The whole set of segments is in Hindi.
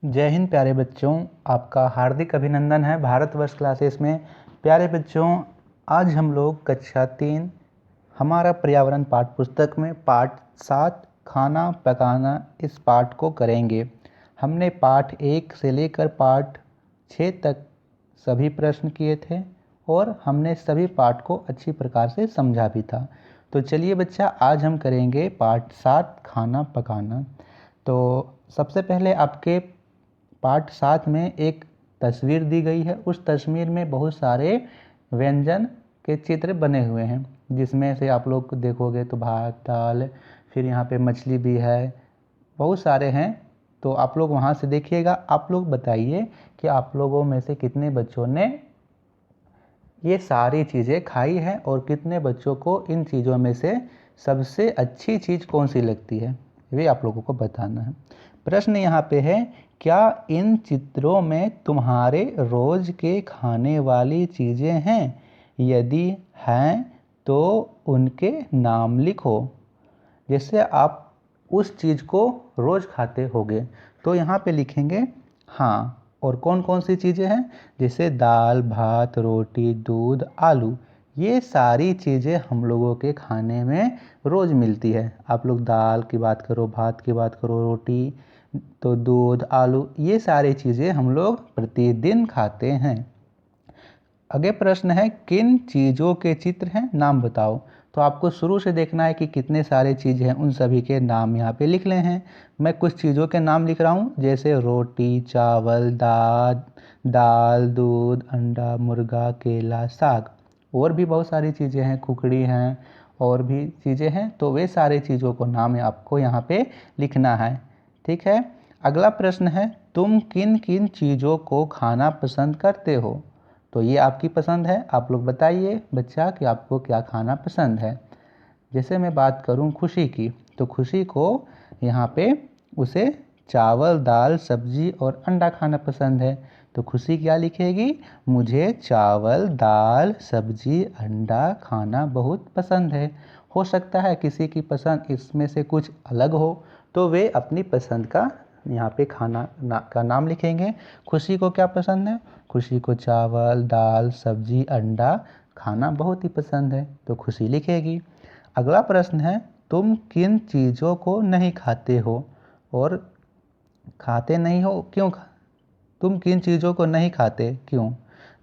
जय हिंद प्यारे बच्चों, आपका हार्दिक अभिनंदन है भारतवर्ष क्लासेस में। प्यारे बच्चों, आज हम लोग कक्षा 3 हमारा पर्यावरण पाठ पुस्तक में पाठ 7 खाना पकाना इस पाठ को करेंगे। हमने पाठ 1 से लेकर पाठ 6 तक सभी प्रश्न किए थे और हमने सभी पाठ को अच्छी प्रकार से समझा भी था। तो चलिए बच्चा, आज हम करेंगे पाठ 7 खाना पकाना। तो सबसे पहले आपके पाठ 7 में एक तस्वीर दी गई है। उस तस्वीर में बहुत सारे व्यंजन के चित्र बने हुए हैं, जिसमें से आप लोग देखोगे तो भात, दाल, फिर यहाँ पे मछली भी है, बहुत सारे हैं। तो आप लोग वहाँ से देखिएगा। आप लोग बताइए कि आप लोगों में से कितने बच्चों ने ये सारी चीज़ें खाई है और कितने बच्चों को इन चीज़ों में से सबसे अच्छी चीज़ कौन सी लगती है, ये आप लोगों को बताना है। प्रश्न यहाँ पे है, क्या इन चित्रों में तुम्हारे रोज के खाने वाली चीज़ें हैं? यदि हैं तो उनके नाम लिखो। जैसे आप उस चीज़ को रोज़ खाते होगे तो यहाँ पे लिखेंगे हाँ। और कौन कौन सी चीज़ें हैं? जैसे दाल, भात, रोटी, दूध, आलू, ये सारी चीज़ें हम लोगों के खाने में रोज़ मिलती है। आप लोग दाल की बात करो, भात की बात करो, रोटी, तो दूध, आलू, ये सारी चीज़ें हम लोग प्रतिदिन खाते हैं। अगले प्रश्न है, किन चीज़ों के चित्र हैं, नाम बताओ। तो आपको शुरू से देखना है कि कितने सारे चीज़ हैं, उन सभी के नाम यहाँ पे लिख ले हैं। मैं कुछ चीज़ों के नाम लिख रहा हूँ, जैसे रोटी, चावल, दाल, दूध, अंडा, मुर्गा, केला, साग। और भी बहुत सारी चीज़ें हैं, कुकड़ी हैं, और भी चीज़ें हैं। तो वे सारे चीज़ों को नाम आपको यहाँ पे लिखना है। ठीक है। अगला प्रश्न है, तुम किन किन चीज़ों को खाना पसंद करते हो? तो ये आपकी पसंद है। आप लोग बताइए बच्चा कि आपको क्या खाना पसंद है। जैसे मैं बात करूं खुशी की, तो खुशी को यहाँ पे उसे चावल, दाल, सब्जी और अंडा खाना पसंद है। तो खुशी क्या लिखेगी? मुझे चावल, दाल, सब्जी, अंडा खाना बहुत पसंद है। हो सकता है किसी की पसंद इसमें से कुछ अलग हो, तो वे अपनी पसंद का यहाँ पे खाना का नाम लिखेंगे। खुशी को क्या पसंद है? खुशी को चावल, दाल, सब्जी, अंडा खाना बहुत ही पसंद है, तो खुशी लिखेगी। अगला प्रश्न है, तुम किन चीज़ों को नहीं खाते हो और खाते नहीं हो क्यों? तुम किन चीज़ों को नहीं खाते क्यों?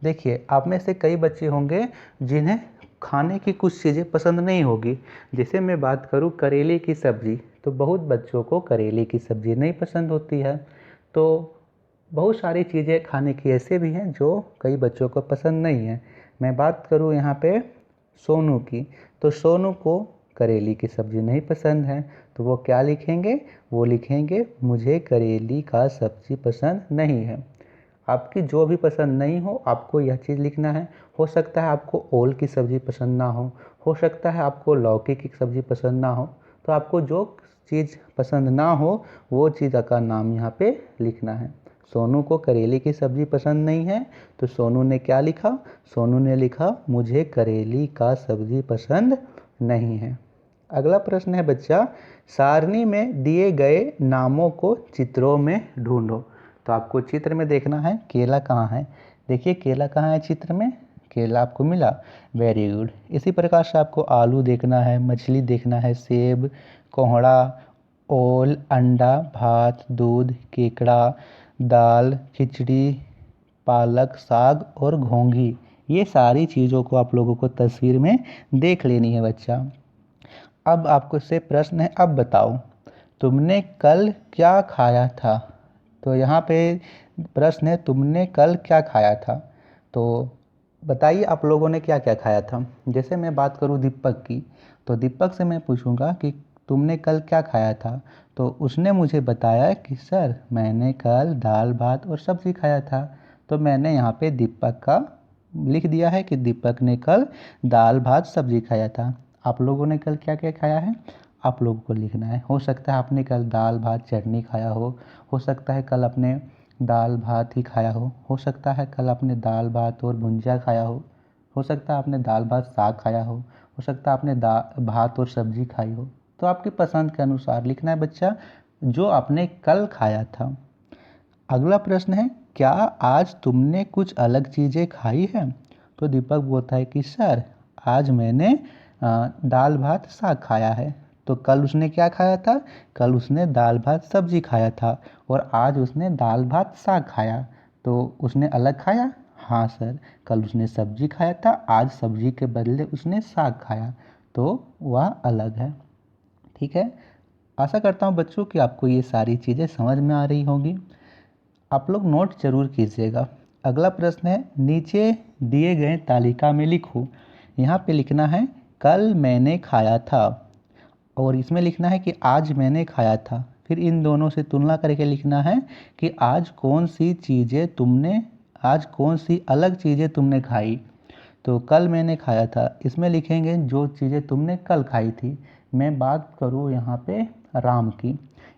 देखिए, आप में से कई बच्चे होंगे जिन्हें खाने की कुछ चीज़ें पसंद नहीं होगी। जैसे मैं बात करूं करेले की सब्ज़ी, तो बहुत बच्चों को करेले की सब्ज़ी नहीं पसंद होती है। तो बहुत सारी चीज़ें खाने की ऐसे भी हैं जो कई बच्चों को पसंद नहीं है। मैं बात करूं यहाँ पे सोनू की, तो सोनू को करेली की सब्ज़ी नहीं पसंद है, तो वो क्या लिखेंगे? वो लिखेंगे मुझे करेली का सब्ज़ी पसंद नहीं है। आपकी जो भी पसंद नहीं हो, आपको यह चीज़ लिखना है। हो सकता है आपको ओल की सब्ज़ी पसंद ना हो सकता है आपको लौकी की सब्ज़ी पसंद ना हो। तो आपको जो चीज़ पसंद ना हो वो चीज़ का नाम यहाँ पे लिखना है। सोनू को करेले की सब्ज़ी पसंद नहीं है, तो सोनू ने क्या लिखा? सोनू ने लिखा मुझे करेली का सब्ज़ी पसंद नहीं है। अगला प्रश्न है बच्चा, सारणी में दिए गए नामों को चित्रों में ढूंढो। तो आपको चित्र में देखना है केला कहाँ है। देखिए केला कहाँ है चित्र में, केला आपको मिला, वेरी गुड। इसी प्रकार से आपको आलू देखना है, मछली देखना है, सेब, कोहड़ा, ओल, अंडा, भात, दूध, केकड़ा, दाल, खिचड़ी, पालक, साग और घोंघी, ये सारी चीज़ों को आप लोगों को तस्वीर में देख लेनी है बच्चा। अब आपको से प्रश्न है, अब बताओ तुमने कल क्या खाया था? तो यहाँ पे प्रश्न है, तुमने कल क्या खाया था? तो बताइए आप लोगों ने क्या क्या खाया था। जैसे मैं बात करूँ दीपक की, तो दीपक से मैं पूछूंगा कि तुमने कल क्या खाया था? तो उसने मुझे बताया कि सर मैंने कल दाल, भात और सब्ज़ी खाया था। तो मैंने यहाँ पे दीपक का लिख दिया है कि दीपक ने कल दाल, भात, सब्ज़ी खाया था। आप लोगों ने कल क्या क्या खाया है, आप लोगों को लिखना है। हो सकता है आपने कल दाल, भात, चटनी खाया हो सकता है कल आपने दाल, भात ही खाया हो सकता है कल आपने दाल, भात और भुंजिया खाया हो सकता है आपने दाल, भात, साग खाया हो सकता है आपने भात और सब्जी खाई हो। तो आपकी पसंद के अनुसार लिखना है बच्चा, जो आपने कल खाया था। अगला प्रश्न है, क्या आज तुमने कुछ अलग चीज़ें खाई हैं? तो दीपक बोलता है कि सर आज मैंने दाल भात साग खाया है। तो कल उसने क्या खाया था? कल उसने दाल भात सब्जी खाया था और आज उसने दाल भात साग खाया। तो उसने अलग खाया? हाँ सर, कल उसने सब्जी खाया था, आज सब्जी के बदले उसने साग खाया, तो वह अलग है। ठीक है, आशा करता हूँ बच्चों कि आपको ये सारी चीज़ें समझ में आ रही होंगी। आप लोग नोट जरूर कीजिएगा। अगला प्रश्न है, नीचे दिए गए तालिका में लिखो। यहाँ पे लिखना है कल मैंने खाया था और इसमें लिखना है कि आज मैंने खाया था। फिर इन दोनों से तुलना करके लिखना है कि आज कौन सी अलग चीज़ें तुमने खाई। तो कल मैंने खाया था, इसमें लिखेंगे जो चीज़ें तुमने कल खाई थी। मैं बात करूँ यहाँ पे राम की।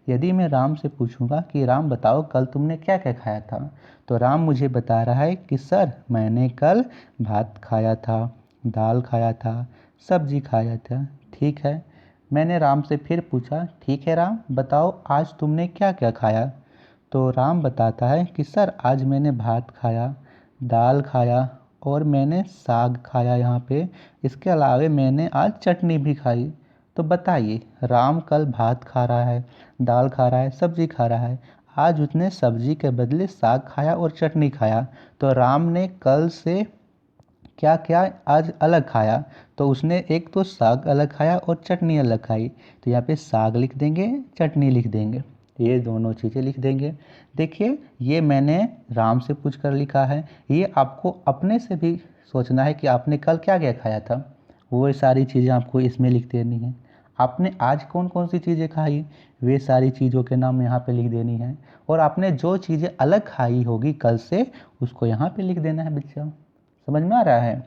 यदि मैं राम से पूछूंगा कि राम बताओ कल तुमने क्या क्या खाया था, तो राम मुझे बता रहा है कि सर मैंने कल भात खाया था, दाल खाया था, सब्जी खाया था। ठीक है, मैंने राम से फिर पूछा, ठीक है राम बताओ आज तुमने क्या क्या खाया। तो राम बताता है कि सर आज मैंने भात खाया, दाल खाया और मैंने साग खाया यहाँ पे। इसके अलावे मैंने आज चटनी भी खाई। तो बताइए, राम कल भात खा रहा है, दाल खा रहा है, सब्जी खा रहा है, आज उसने सब्जी के बदले साग खाया और चटनी खाया। तो राम ने कल से क्या क्या आज अलग खाया? तो उसने एक तो साग अलग खाया और चटनी अलग खाई। तो यहाँ पे साग लिख देंगे, चटनी लिख देंगे, ये दोनों चीज़ें लिख देंगे। देखिए, ये मैंने राम से पूछ कर लिखा है। ये आपको अपने से भी सोचना है कि आपने कल क्या क्या खाया था, वो सारी चीज़ें आपको इसमें लिख देनी है। आपने आज कौन कौन सी चीज़ें खाई, वे सारी चीज़ों के नाम यहाँ पे लिख देनी है। और आपने जो चीज़ें अलग खाई होगी कल से, उसको यहाँ पे लिख देना है बच्चों। समझ में आ रहा है?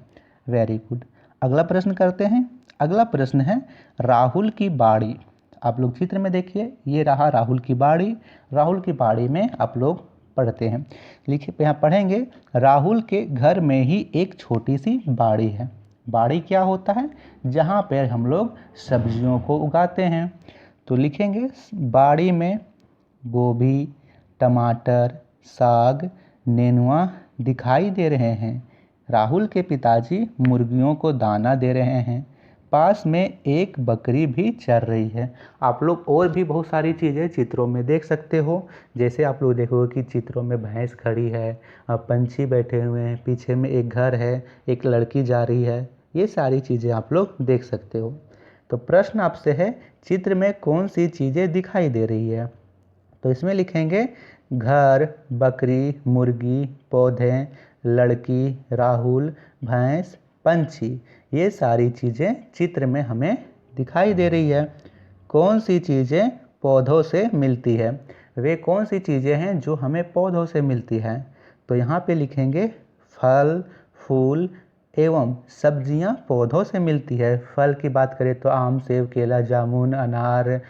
Very good. अगला प्रश्न करते हैं। अगला प्रश्न है, राहुल की बाड़ी। आप लोग चित्र में देखिए, ये रहा राहुल की बाड़ी। राहुल की बाड़ी में आप लोग पढ़ते हैं, लिखिए यहाँ पढ़ेंगे, राहुल के घर में ही एक छोटी सी बाड़ी है। बाड़ी क्या होता है? जहाँ पर हम लोग सब्जियों को उगाते हैं। तो लिखेंगे, बाड़ी में गोभी, टमाटर, साग, नेनुआ दिखाई दे रहे हैं। राहुल के पिताजी मुर्गियों को दाना दे रहे हैं। पास में एक बकरी भी चर रही है। आप लोग और भी बहुत सारी चीज़ें चित्रों में देख सकते हो। जैसे आप लोग देखोगे कि चित्रों में भैंस खड़ी है, पंछी बैठे हुए हैं, पीछे में एक घर है, एक लड़की जा रही है। ये सारी चीज़ें आप लोग देख सकते हो। तो प्रश्न आपसे है, चित्र में कौन सी चीज़ें दिखाई दे रही है? तो इसमें लिखेंगे घर, बकरी, मुर्गी, पौधे, लड़की, राहुल, भैंस, पंछी। ये सारी चीज़ें चित्र में हमें दिखाई दे रही है। कौन सी चीज़ें पौधों से मिलती है? वे कौन सी चीज़ें हैं जो हमें पौधों से मिलती हैं? तो यहाँ पे लिखेंगे फल, फूल एवं सब्जियाँ पौधों से मिलती है। फल की बात करें तो आम, सेब, केला, जामुन, अनार,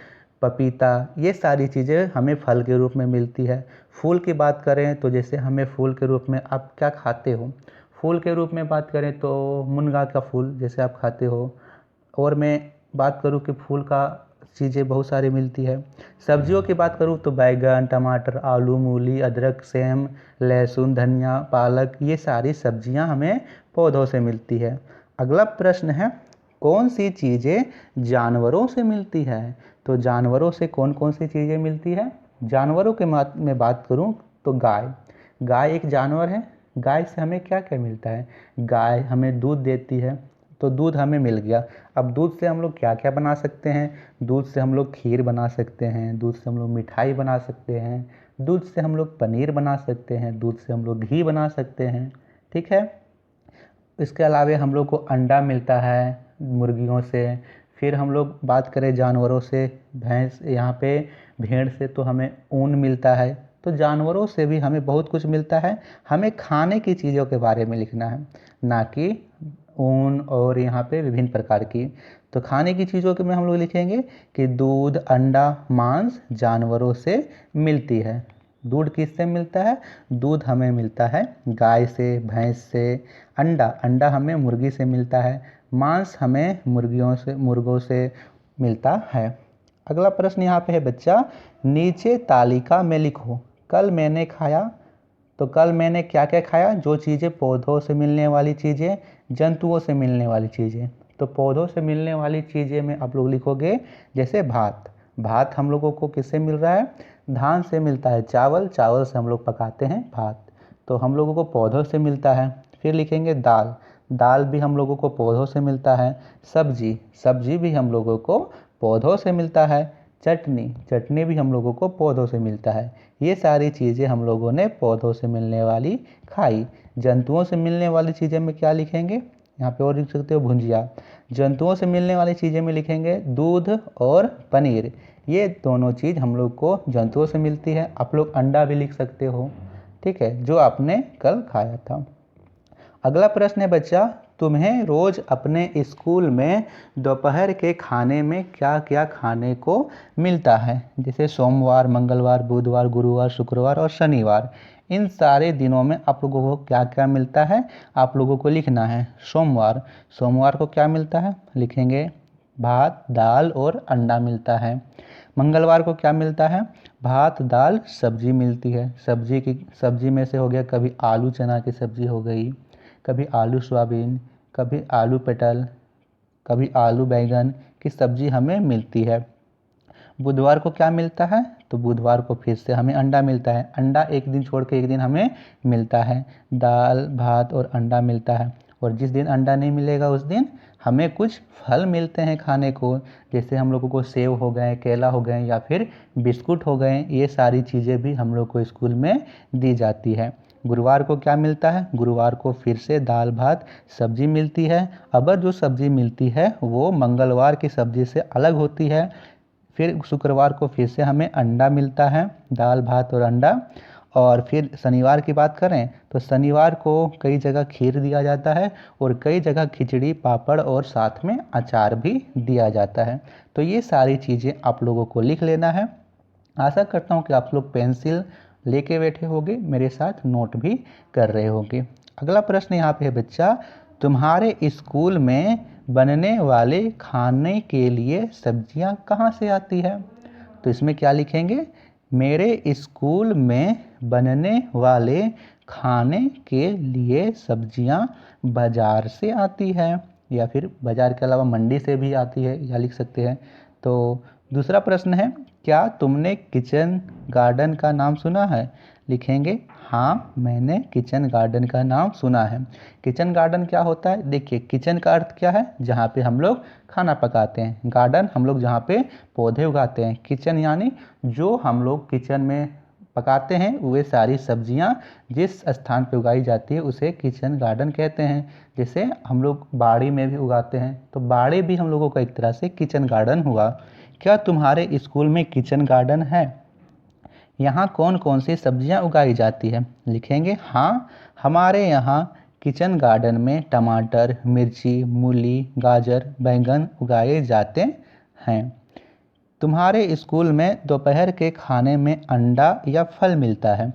पपीता, ये सारी चीज़ें हमें फल के रूप में मिलती है। फूल की बात करें तो जैसे हमें फूल के रूप में आप क्या खाते हो? फूल के रूप में बात करें तो मुनगा का फूल जैसे आप खाते हो। और मैं बात करूं कि फूल का चीज़ें बहुत सारी मिलती है। सब्जियों की बात करूं तो बैगन, टमाटर, आलू, मूली, अदरक, सेम, लहसुन, धनिया, पालक, ये सारी सब्जियां हमें पौधों से मिलती है। अगला प्रश्न है, कौन सी चीज़ें जानवरों से मिलती है? तो जानवरों से कौन कौन सी चीज़ें मिलती है? जानवरों के में बात करूं तो गाय। गाय एक जानवर है। गाय से हमें क्या क्या मिलता है? गाय हमें दूध देती है, तो दूध हमें मिल गया। अब दूध से हम लोग क्या क्या बना सकते हैं? दूध से हम लोग खीर बना सकते हैं, दूध से हम लोग मिठाई बना सकते हैं, दूध से हम लोग पनीर बना सकते हैं, दूध से हम लोग घी बना सकते हैं। ठीक है, इसके अलावे हम लोग को अंडा मिलता है मुर्गियों से। फिर हम लोग बात करें जानवरों से, भैंस, यहाँ पे भेड़ से तो हमें ऊन मिलता है। तो जानवरों से भी हमें बहुत कुछ मिलता है। हमें खाने की चीज़ों के बारे में लिखना है, ना कि ऊन और यहाँ पे विभिन्न प्रकार की। तो खाने की चीज़ों के में हम लोग लिखेंगे कि दूध, अंडा, मांस जानवरों से मिलती है। दूध किससे मिलता है? दूध हमें मिलता है गाय से, भैंस से। अंडा हमें मुर्गी से मिलता है। मांस हमें मुर्गों से मिलता है। अगला प्रश्न यहाँ पे है बच्चा, नीचे तालिका में लिखो कल मैंने खाया, तो कल मैंने क्या क्या खाया? जो चीज़ें पौधों से मिलने वाली चीज़ें, जंतुओं से मिलने वाली चीज़ें। तो पौधों से मिलने वाली चीज़ें में आप लोग लिखोगे जैसे भात। भात हम लोगों को किससे मिल रहा है? धान से मिलता है। चावल, चावल से हम लोग पकाते हैं भात, तो हम लोगों को पौधों से मिलता है। फिर लिखेंगे दाल, दाल भी हम लोगों को पौधों से मिलता है। सब्जी, सब्जी भी हम लोगों को पौधों से मिलता है। चटनी, चटनी भी हम लोगों को पौधों से मिलता है। ये सारी चीज़ें हम लोगों ने पौधों से मिलने वाली खाई। जंतुओं से मिलने वाली चीज़ें में क्या लिखेंगे? यहाँ पे और लिख सकते हो भुंजिया। जंतुओं से मिलने वाली चीज़ें में लिखेंगे दूध और पनीर। ये दोनों चीज़ हम लोग को जंतुओं से मिलती है। आप लोग अंडा भी लिख सकते हो, ठीक है, जो आपने कल खाया था। अगला प्रश्न है बच्चा, तुम्हें रोज अपने स्कूल में दोपहर के खाने में क्या क्या खाने को मिलता है? जैसे सोमवार, मंगलवार, बुधवार, गुरुवार, शुक्रवार और शनिवार। इन सारे दिनों में आप लोगों को क्या क्या मिलता है? आप लोगों को लिखना है। सोमवार, सोमवार को क्या मिलता है? लिखेंगे भात, दाल और अंडा मिलता है। मंगलवार को क्या मिलता है? भात, दाल, सब्जी मिलती है। सब्जी में से हो गया कभी आलू चना की सब्जी हो गई, कभी आलू सोयाबीन, कभी आलू पटल, कभी आलू बैंगन की सब्जी हमें मिलती है। बुधवार को क्या मिलता है? तो बुधवार को फिर से हमें अंडा मिलता है। अंडा एक दिन छोड़ के एक दिन हमें मिलता है। दाल, भात और अंडा मिलता है। और जिस दिन अंडा नहीं मिलेगा उस दिन हमें कुछ फल मिलते हैं खाने को, जैसे हम लोगों को सेब हो गए, केला हो गए या फिर बिस्कुट हो गए। ये सारी चीज़ें भी हम लोग को स्कूल में दी जाती है। गुरुवार को क्या मिलता है? गुरुवार को फिर से दाल, भात, सब्जी मिलती है। अगर जो सब्जी मिलती है वो मंगलवार की सब्जी से अलग होती है। फिर शुक्रवार को फिर से हमें अंडा मिलता है, दाल, भात और अंडा। और फिर शनिवार की बात करें तो शनिवार को कई जगह खीर दिया जाता है और कई जगह खिचड़ी, पापड़ और साथ में अचार भी दिया जाता है। तो ये सारी चीज़ें आप लोगों को लिख लेना है। आशा करता हूँ कि आप लोग पेंसिल लेके बैठे होंगे, मेरे साथ नोट भी कर रहे होंगे। अगला प्रश्न यहाँ पे है बच्चा, तुम्हारे स्कूल में बनने वाले खाने के लिए सब्जियाँ कहाँ से आती है? तो इसमें क्या लिखेंगे? मेरे स्कूल में बनने वाले खाने के लिए सब्जियाँ बाज़ार से आती है, या फिर बाज़ार के अलावा मंडी से भी आती है, या लिख सकते हैं। तो दूसरा प्रश्न है, क्या तुमने किचन गार्डन का नाम सुना है? लिखेंगे हाँ, मैंने किचन गार्डन का नाम सुना है। किचन गार्डन क्या होता है? देखिए, किचन का अर्थ क्या है? जहाँ पे हम लोग खाना पकाते हैं। गार्डन हम लोग जहाँ पे पौधे उगाते हैं। किचन यानी जो हम लोग किचन में पकाते हैं, वे सारी सब्जियां जिस स्थान पे उगाई जाती है उसे किचन गार्डन कहते हैं। जैसे हम लोग बाड़ी में भी उगाते हैं, तो बाड़ी भी हम लोगों का एक तरह से किचन गार्डन हुआ। क्या तुम्हारे स्कूल में किचन गार्डन है? यहाँ कौन कौन सी सब्जियां उगाई जाती है? लिखेंगे हाँ, हमारे यहाँ किचन गार्डन में टमाटर, मिर्ची, मूली, गाजर, बैंगन उगाए जाते हैं। तुम्हारे स्कूल में दोपहर के खाने में अंडा या फल मिलता है?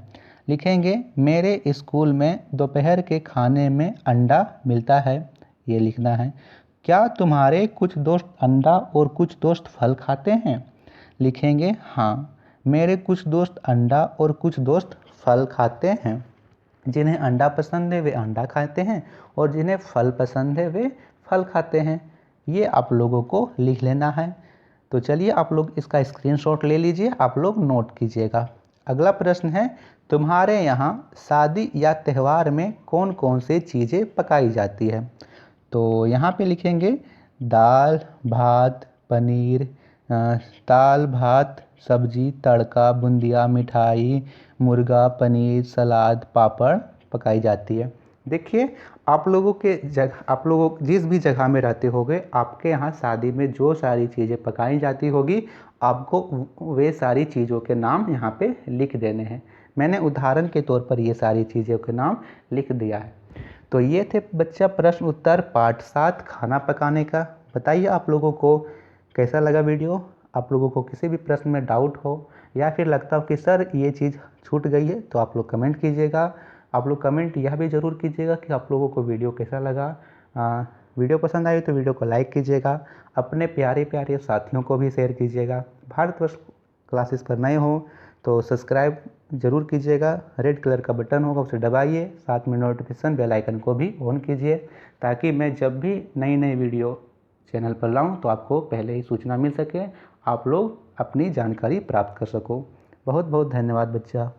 लिखेंगे मेरे स्कूल में दोपहर के खाने में अंडा मिलता है, ये लिखना है। क्या तुम्हारे कुछ दोस्त अंडा और कुछ दोस्त फल खाते हैं? लिखेंगे हाँ, मेरे कुछ दोस्त अंडा और कुछ दोस्त फल खाते हैं। जिन्हें अंडा पसंद है वे अंडा खाते हैं और जिन्हें फल पसंद है वे फल खाते हैं। ये आप लोगों को लिख लेना है। तो चलिए आप लोग इसका स्क्रीनशॉट ले लीजिए, आप लोग नोट कीजिएगा। अगला प्रश्न है, तुम्हारे यहाँ शादी या त्यौहार में कौन कौन सी चीज़ें पकाई जाती है? तो यहाँ पे लिखेंगे दाल, भात, पनीर, दाल, भात, सब्जी, तड़का, बूंदिया, मिठाई, मुर्गा, पनीर, सलाद, पापड़ पकाई जाती है। देखिए, आप लोग जिस भी जगह में रहते होंगे, आपके यहाँ शादी में जो सारी चीज़ें पकाई जाती होगी, आपको वे सारी चीज़ों के नाम यहाँ पे लिख देने हैं। मैंने उदाहरण के तौर पर ये सारी चीज़ों के नाम लिख दिया है। तो ये थे बच्चा प्रश्न उत्तर पार्ट 7 खाना पकाने का। बताइए आप लोगों को कैसा लगा वीडियो? आप लोगों को किसी भी प्रश्न में डाउट हो या फिर लगता हो कि सर ये चीज़ छूट गई है, तो आप लोग कमेंट कीजिएगा। आप लोग कमेंट यह भी ज़रूर कीजिएगा कि आप लोगों को वीडियो कैसा लगा। वीडियो पसंद आई तो वीडियो को लाइक कीजिएगा, अपने प्यारे प्यारे साथियों को भी शेयर कीजिएगा। भारतवर्ष क्लासेस पर नए हो तो सब्सक्राइब ज़रूर कीजिएगा। रेड कलर का बटन होगा उसे दबाइए, साथ में नोटिफिकेशन बेल आइकन को भी ऑन कीजिए, ताकि मैं जब भी नई नई वीडियो चैनल पर लाऊं तो आपको पहले ही सूचना मिल सके, आप लोग अपनी जानकारी प्राप्त कर सको। बहुत बहुत धन्यवाद बच्चा।